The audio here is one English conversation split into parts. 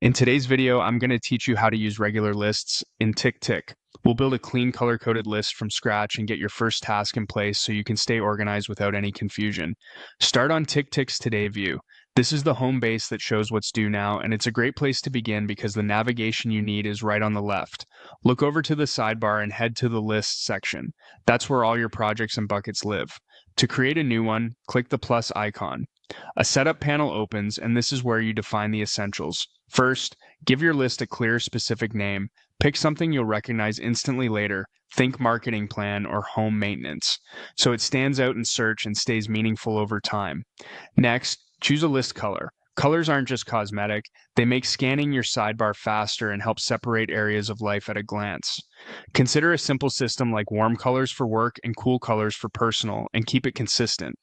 In today's video, I'm going to teach you how to use regular lists in TickTick. We'll build a clean color-coded list from scratch and get your first task in place so you can stay organized without any confusion. Start on TickTick's Today view. This is the home base that shows what's due now, and it's a great place to begin because the navigation you need is right on the left. Look over to the sidebar and head to the List section. That's where all your projects and buckets live. To create a new one, click the plus icon. A setup panel opens, and this is where you define the essentials. First, give your list a clear, specific name. Pick something you'll recognize instantly later. Think marketing plan or home maintenance, so it stands out in search and stays meaningful over time. Next, choose a list color. Colors aren't just cosmetic, they make scanning your sidebar faster and help separate areas of life at a glance. Consider a simple system like warm colors for work and cool colors for personal, and keep it consistent.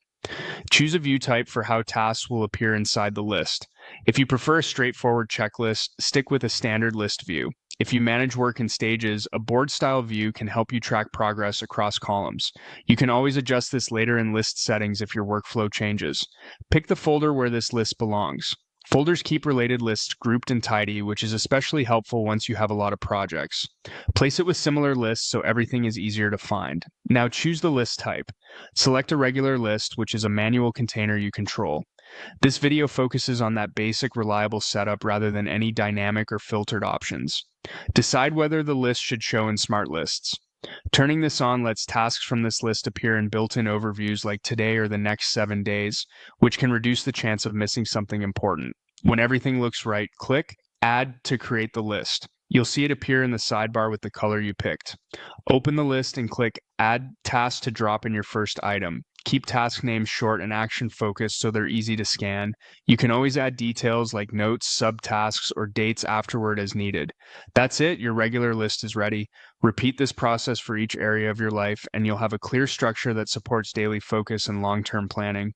Choose a view type for how tasks will appear inside the list. If you prefer a straightforward checklist, stick with a standard list view. If you manage work in stages, a board-style view can help you track progress across columns. You can always adjust this later in list settings if your workflow changes. Pick the folder where this list belongs. Folders keep related lists grouped and tidy, which is especially helpful once you have a lot of projects. Place it with similar lists so everything is easier to find. Now choose the list type. Select a regular list, which is a manual container you control. This video focuses on that basic, reliable setup rather than any dynamic or filtered options. Decide whether the list should show in Smart Lists. Turning this on lets tasks from this list appear in built-in overviews like today or the next 7 days, which can reduce the chance of missing something important. When everything looks right, click Add to create the list. You'll see it appear in the sidebar with the color you picked. Open the list and click Add Task to drop in your first item. Keep task names short and action focused so they're easy to scan. You can always add details like notes, subtasks, or dates afterward as needed. That's it, your regular list is ready. Repeat this process for each area of your life, and you'll have a clear structure that supports daily focus and long-term planning.